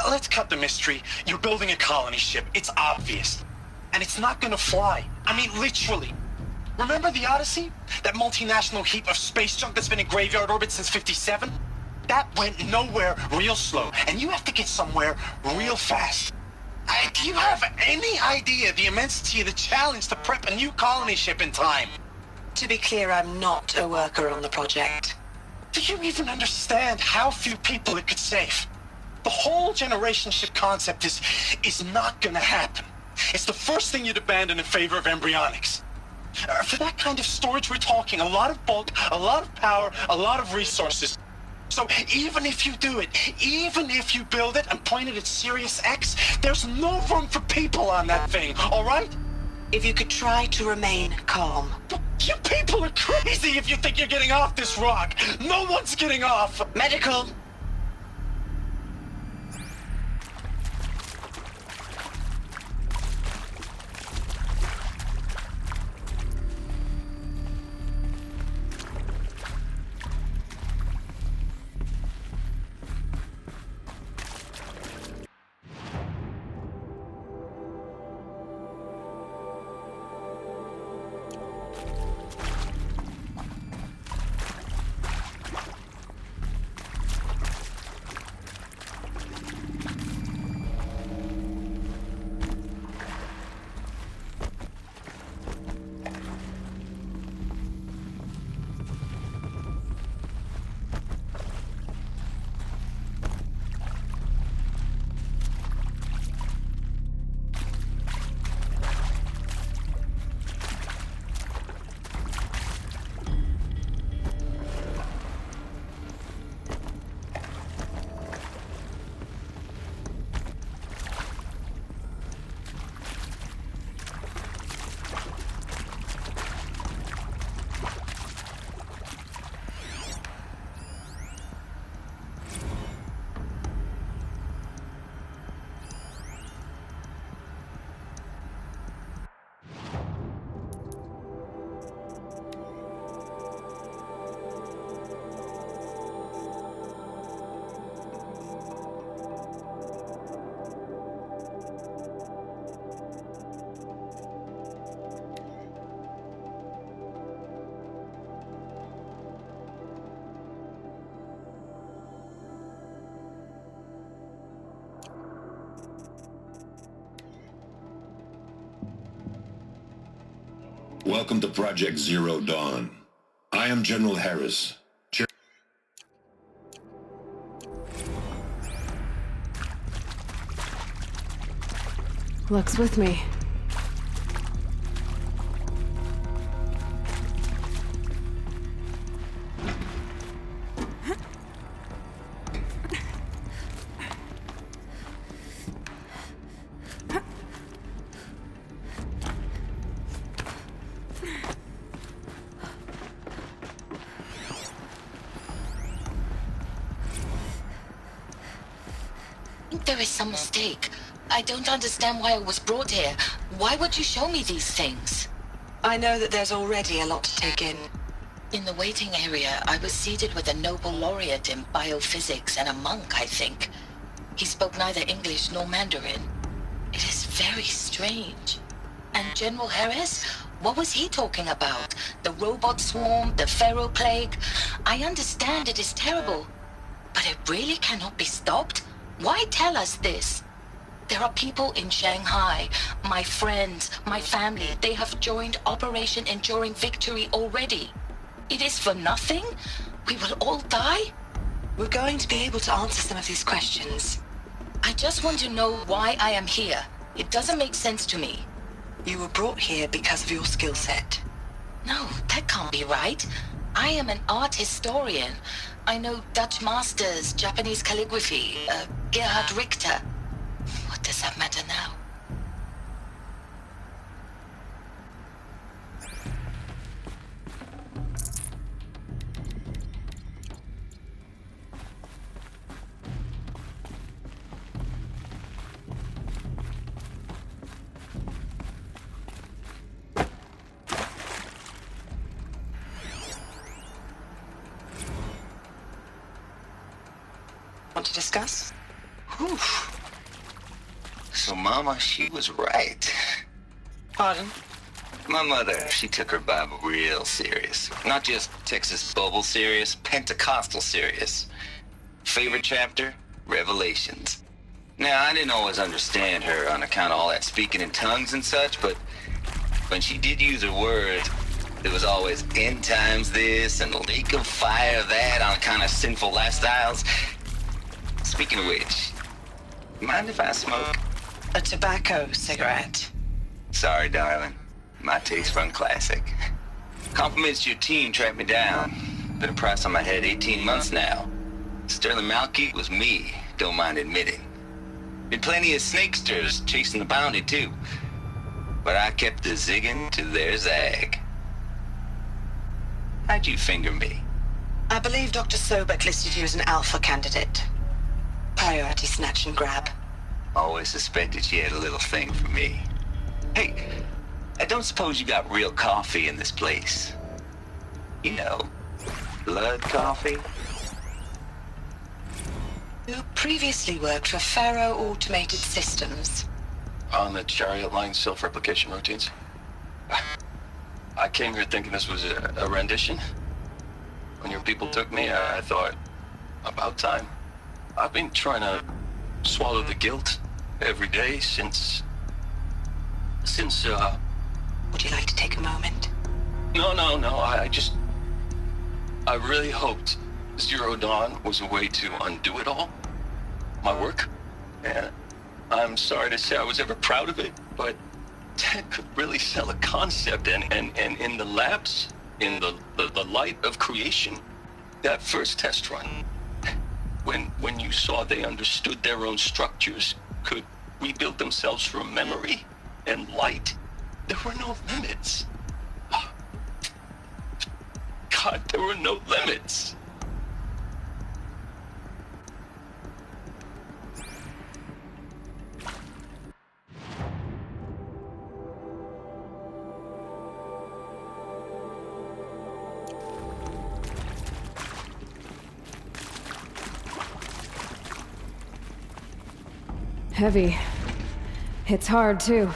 let's cut the mystery. You're building a colony ship. It's obvious. And it's not gonna fly. I mean, literally. Remember the Odyssey? That multinational heap of space junk that's been in graveyard orbit since '57? That went nowhere real slow. And you have to get somewhere real fast. Do you have any idea the immensity of the challenge to prep a new colony ship in time? To be clear, I'm not a worker on the project. Do you even understand how few people it could save? The whole generation ship concept is not gonna happen. It's the first thing you'd abandon in favor of embryonics. For that kind of storage, we're talking a lot of bulk, a lot of power, a lot of resources. So even if you do it, even if you build it and point it at Sirius X, there's no room for people on that thing, all right? If you could try to remain calm. You people are crazy if you think you're getting off this rock. No one's getting off. Medical. Welcome to Project Zero Dawn. I am General Harris. Luck's with me. There is some mistake. I don't understand why I was brought here. Why would you show me these things? I know that there's already a lot to take in. In the waiting area, I was seated with a Nobel laureate in biophysics and a monk, I think. He spoke neither English nor Mandarin. It is very strange. And General Harris? What was he talking about? The robot swarm, the Pharaoh plague? I understand it is terrible, but it really cannot be stopped? Why tell us this? There are people in Shanghai, my friends, my family. They have joined Operation Enduring Victory already. It is for nothing? We will all die? We're going to be able to answer some of these questions. I just want to know why I am here. It doesn't make sense to me. You were brought here because of your skill set. No, that can't be right. I am an art historian. I know Dutch masters, Japanese calligraphy, Gerhard Richter. What does that matter now? Want to discuss? Oof. So Mama, she was right. Pardon? My mother, she took her Bible real serious. Not just Texas Bible serious, Pentecostal serious. Favorite chapter? Revelations. Now, I didn't always understand her on account of all that speaking in tongues and such, but when she did use her words, there was always end times this and lake of fire that on account of sinful lifestyles. Speaking of which, mind if I smoke? A tobacco cigarette. Sorry, darling. My taste run classic. Compliments to your team tracked me down. Been a price on my head 18 months now. Sterling Malkeet was me, don't mind admitting. Been plenty of snakesters chasing the bounty too. But I kept the zigging to their zag. How'd you finger me? I believe Dr. Sobek listed you as an alpha candidate. Priority snatch and grab. Always suspected she had a little thing for me. Hey, I don't suppose you got real coffee in this place. You know, blood coffee? You previously worked for Faro Automated Systems. On the Chariot Line self-replication routines. I came here thinking this was a rendition. When your people took me, I thought, about time. I've been trying to swallow the guilt every day since... Would you like to take a moment? No, I really hoped Zero Dawn was a way to undo it all. My work. And I'm sorry to say I was ever proud of it, but Ted could really sell a concept, and in the labs, in the light of creation, that first test run, when you saw they understood their own structures, could rebuild themselves from memory and light, there were no limits. God, there were no limits. Heavy. Hits hard, too.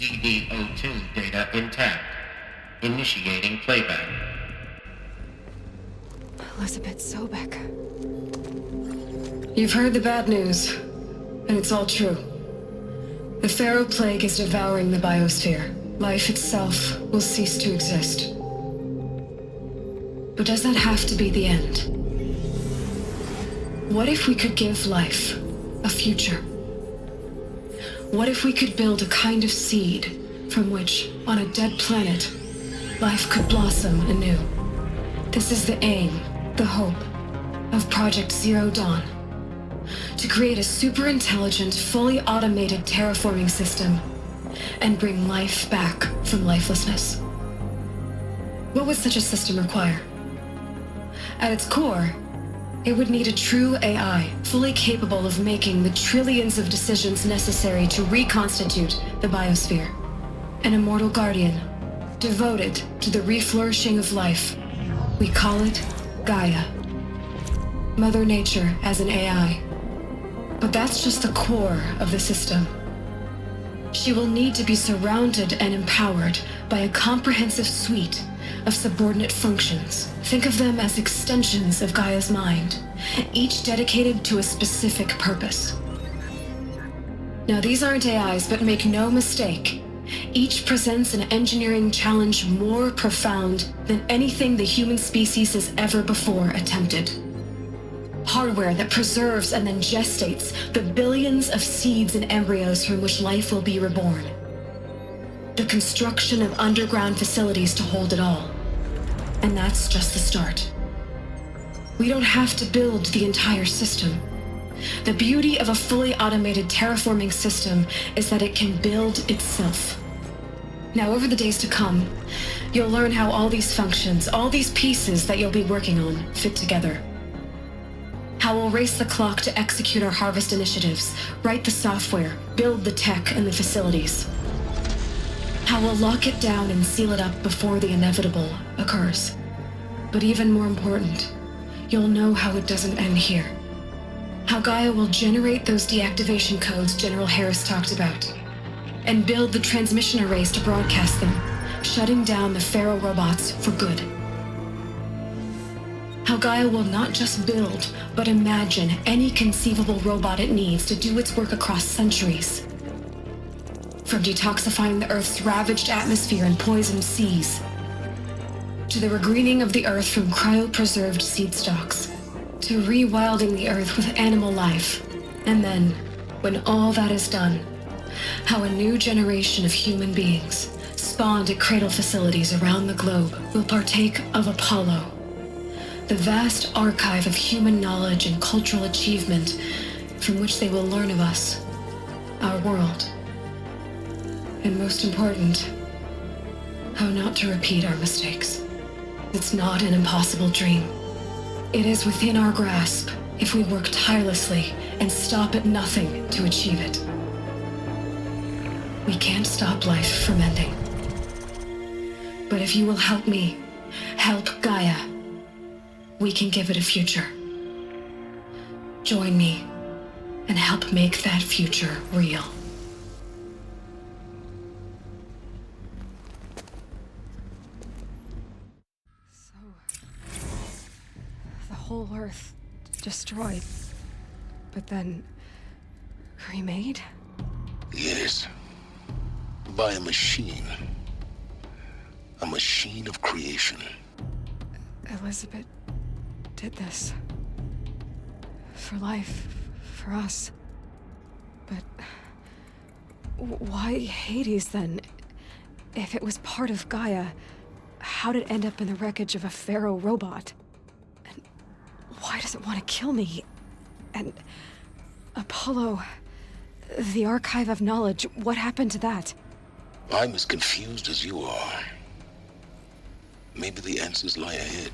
CD02 data intact. Initiating playback. Elizabeth Sobek. You've heard the bad news, and it's all true. The Pharaoh Plague is devouring the biosphere. Life itself will cease to exist. But does that have to be the end? What if we could give life a future? What if we could build a kind of seed from which, on a dead planet, life could blossom anew? This is the aim, the hope, of Project Zero Dawn. To create a super-intelligent, fully automated terraforming system and bring life back from lifelessness. What would such a system require? At its core, it would need a true AI, fully capable of making the trillions of decisions necessary to reconstitute the biosphere. An immortal guardian, devoted to the reflourishing of life. We call it Gaia. Mother Nature as an AI. But that's just the core of the system. She will need to be surrounded and empowered by a comprehensive suite of subordinate functions. Think of them as extensions of Gaia's mind, each dedicated to a specific purpose. Now, these aren't AIs, but make no mistake, each presents an engineering challenge more profound than anything the human species has ever before attempted. Hardware that preserves and then gestates the billions of seeds and embryos from which life will be reborn. The construction of underground facilities to hold it all. And that's just the start. We don't have to build the entire system. The beauty of a fully automated terraforming system is that it can build itself. Now, over the days to come, you'll learn how all these functions, all these pieces that you'll be working on, fit together. How we'll race the clock to execute our harvest initiatives, write the software, build the tech and the facilities. How we'll lock it down and seal it up before the inevitable occurs. But even more important, you'll know how it doesn't end here. How Gaia will generate those deactivation codes General Harris talked about, and build the transmission arrays to broadcast them, shutting down the Pharaoh robots for good. How Gaia will not just build, but imagine any conceivable robot it needs to do its work across centuries. From detoxifying the Earth's ravaged atmosphere and poisoned seas, to the regreening of the Earth from cryopreserved seed stalks, to rewilding the Earth with animal life. And then, when all that is done, how a new generation of human beings, spawned at cradle facilities around the globe, will partake of Apollo, the vast archive of human knowledge and cultural achievement from which they will learn of us, our world, and most important, how not to repeat our mistakes. It's not an impossible dream. It is within our grasp if we work tirelessly and stop at nothing to achieve it. We can't stop life from ending. But if you will help me, help Gaia, we can give it a future. Join me and help make that future real. So... the whole Earth destroyed, but then remade? Yes. By a machine. A machine of creation. Elizabeth did this. For life, for us. But why Hades then? If it was part of Gaia, how did it end up in the wreckage of a Pharaoh robot? And why does it want to kill me? And Apollo, the archive of knowledge, what happened to that? I'm as confused as you are. Maybe the answers lie ahead.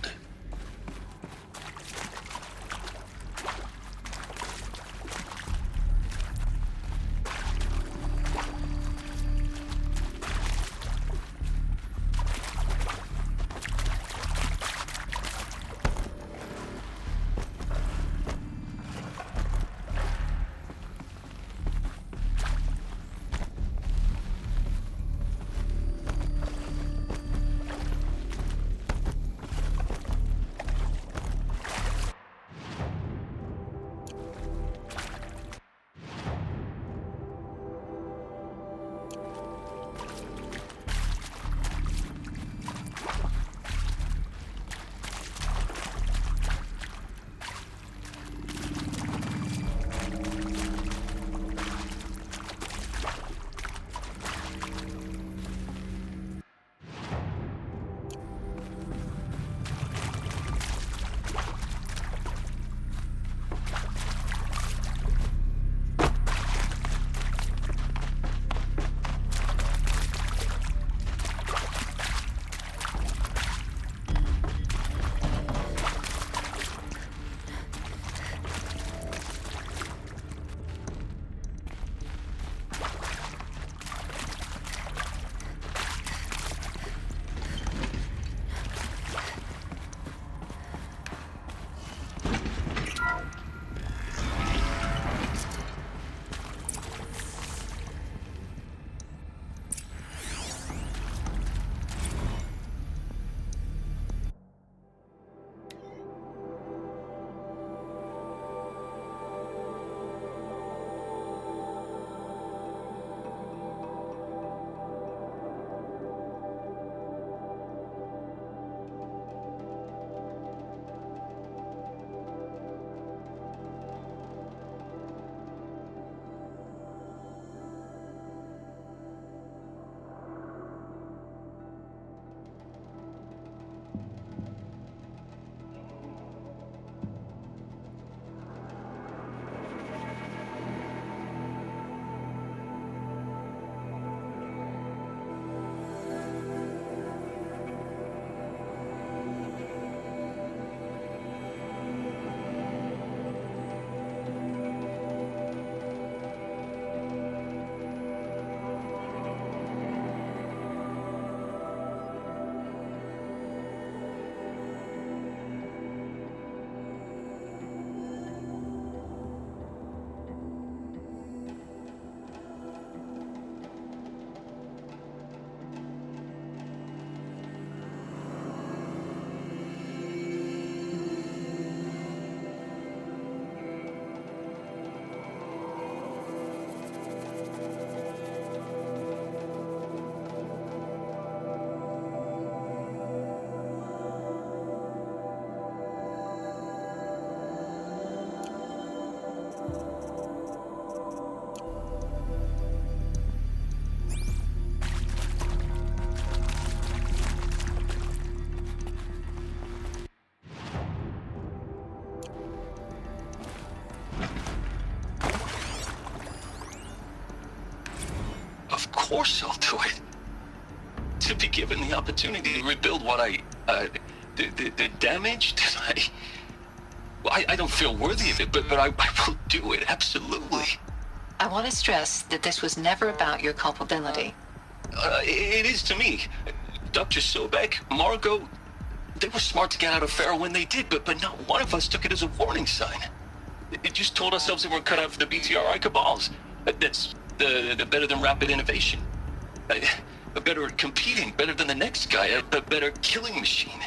course I'll do it. To be given the opportunity to rebuild what the damage that I don't feel worthy of it, but I will do it, absolutely. I want to stress that this was never about your culpability. It is to me. Dr. Sobek, Margot, they were smart to get out of Pharaoh when they did, but not one of us took it as a warning sign. It just told ourselves that we're cut out for the BTRI cabals. That's the better than rapid innovation. Better at competing, better than the next guy, a better killing machine.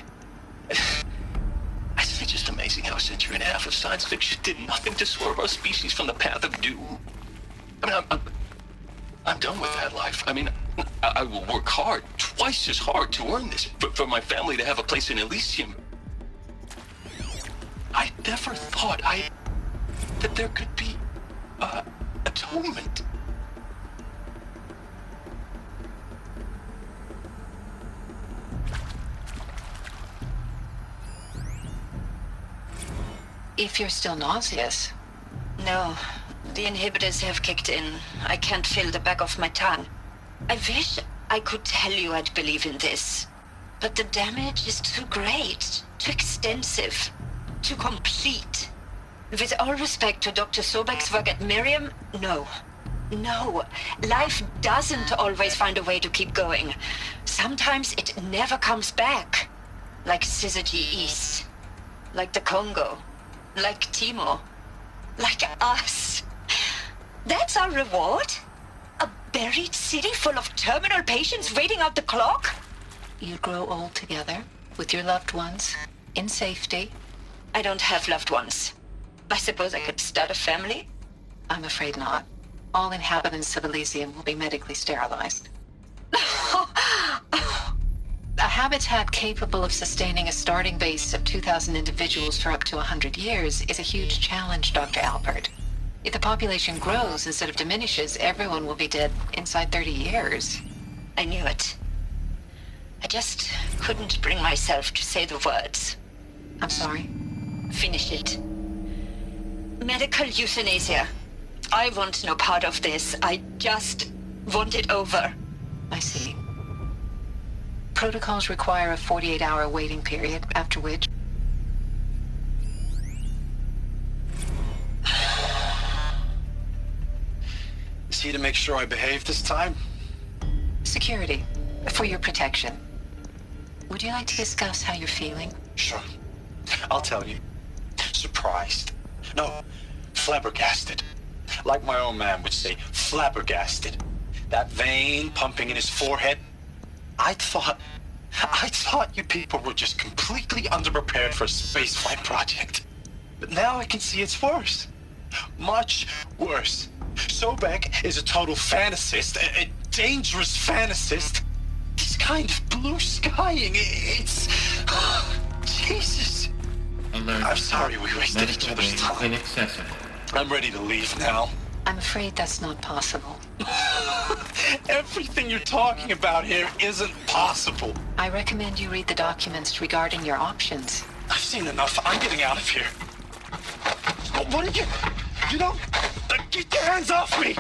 Isn't it just amazing how a century and a half of science fiction did nothing to swerve our species from the path of doom? I mean, I'm done with that life. I mean, I will work hard, twice as hard to earn this, for my family to have a place in Elysium. I never thought that there could be, atonement. If you're still nauseous. No, the inhibitors have kicked in. I can't feel the back of my tongue. I wish I could tell you I'd believe in this. But the damage is too great, too extensive, too complete. With all respect to Dr. Sobek's work at Miriam, no. No, life doesn't always find a way to keep going. Sometimes it never comes back. Like Syzygy East. Like the Congo. Like Timo. Like us. That's our reward? A buried city full of terminal patients waiting out the clock? You grow old together, with your loved ones, in safety. I don't have loved ones. I suppose I could start a family? I'm afraid not. All inhabitants of Elysium will be medically sterilized. A habitat capable of sustaining a starting base of 2,000 individuals for up to 100 years is a huge challenge, Dr. Alpert. If the population grows instead of diminishes, everyone will be dead inside 30 years. I knew it. I just couldn't bring myself to say the words. I'm sorry? Finish it. Medical euthanasia. I want no part of this. I just want it over. I see. Protocols require a 48-hour waiting period, after which... Is he to make sure I behave this time? Security. For your protection. Would you like to discuss how you're feeling? Sure. I'll tell you. Surprised. No, flabbergasted. Like my own man would say, flabbergasted. That vein pumping in his forehead. I thought you people were just completely underprepared for a spaceflight project. But now I can see it's worse. Much worse. Sobek is a total fantasist, a dangerous fantasist. This kind of blue skying, it's... Jesus. Alert. I'm sorry we wasted each Medical other's wing time. inaccessible. I'm ready to leave now. I'm afraid that's not possible. Everything you're talking about here isn't possible. I recommend you read the documents regarding your options. I've seen enough. I'm getting out of here. What are you... You don't... Get your hands off me!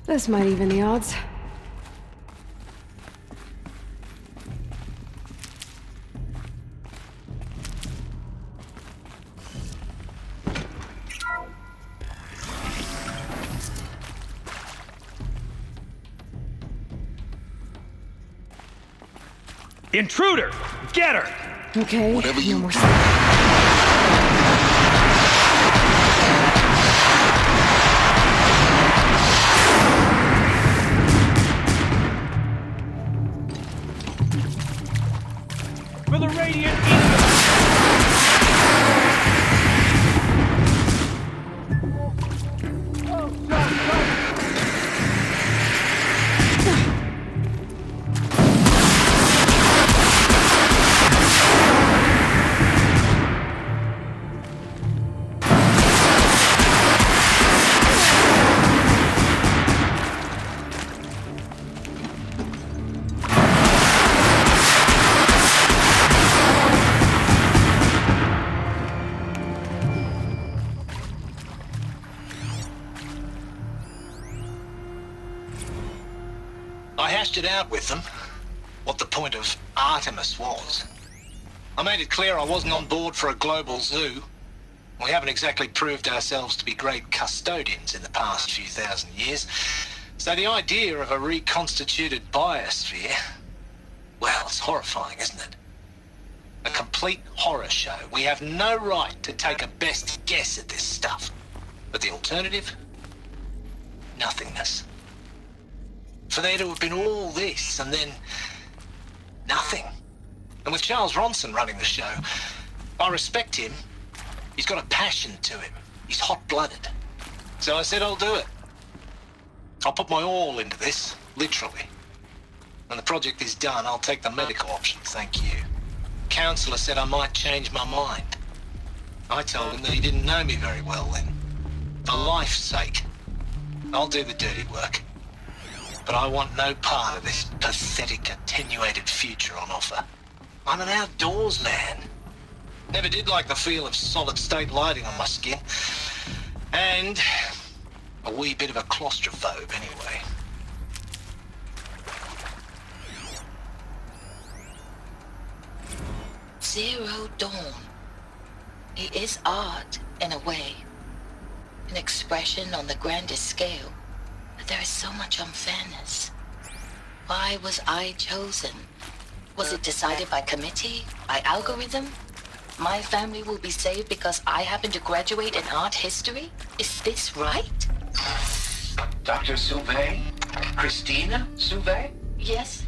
This might even the odds. Intruder! Get her! Okay, Whatever no you more do, stuff. for the Radiant I hashed it out with them, what the point of Artemis was. I made it clear I wasn't on board for a global zoo. We haven't exactly proved ourselves to be great custodians in the past few thousand years. So the idea of a reconstituted biosphere, well, it's horrifying, isn't it? A complete horror show. We have no right to take a best guess at this stuff. But the alternative? Nothingness. For there to have been all this, and then nothing. And with Charles Ronson running the show, I respect him. He's got a passion to him. He's hot-blooded. So I said I'll do it. I'll put my all into this, literally. When the project is done, I'll take the medical option, thank you. Counselor said I might change my mind. I told him that he didn't know me very well then. For life's sake, I'll do the dirty work. But I want no part of this pathetic, attenuated future on offer. I'm an outdoors man. Never did like the feel of solid-state lighting on my skin. And a wee bit of a claustrophobe, anyway. Zero Dawn. It is art, in a way. An expression on the grandest scale. But there is so much unfairness. Why was I chosen? Was it decided by committee? By algorithm? My family will be saved because I happen to graduate in art history? Is this right? Dr. Sauvé? Christina Sauvé? Yes.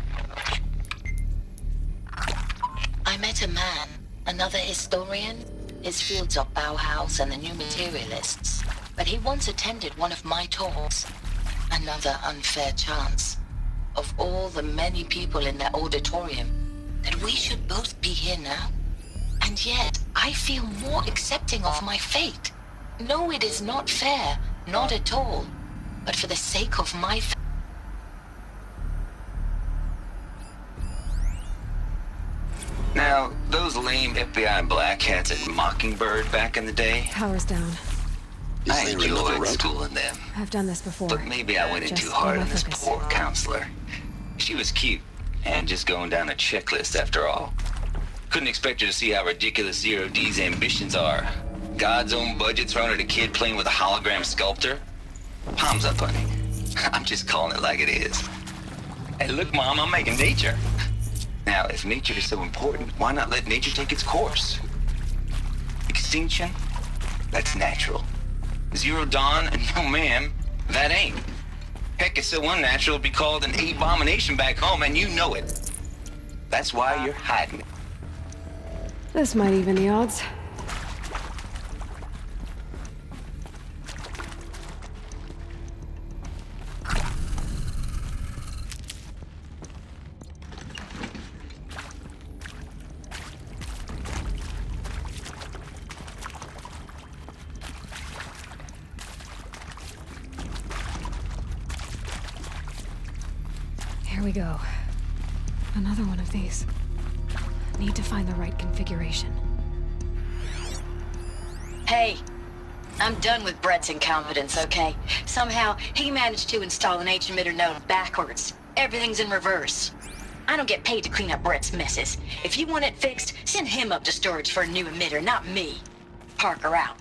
I met a man, another historian. His fields are Bauhaus and the New Materialists. But he once attended one of my talks. Another unfair chance. Of all the many people in that auditorium, that we should both be here now. And yet, I feel more accepting of my fate. No, it is not fair. Not at all. But for the sake of my Now, those lame FBI black hats at Mockingbird back in the day, Power's down. I enjoyed schooling them. I've done this before. But maybe I went in Just too hard hold on my this focus. poor counselor. She was cute, and just going down a checklist after all. Couldn't expect her to see how ridiculous Zero D's ambitions are. God's own budget thrown at a kid playing with a hologram sculptor? Palms up, honey. I'm just calling it like it is. Hey, look, Mom, I'm making nature. Now, if nature is so important, why not let nature take its course? Extinction? That's natural. Zero Dawn? No, ma'am, that ain't. Heck, it's so unnatural it'd be called an abomination back home, and you know it. That's why you're hiding it. This might even the odds. Here we go. Another one of these. Need to find the right configuration. Hey, I'm done with Brett's incompetence, okay? Somehow, he managed to install an H-emitter node backwards. Everything's in reverse. I don't get paid to clean up Brett's messes. If you want it fixed, send him up to storage for a new emitter, not me. Parker out.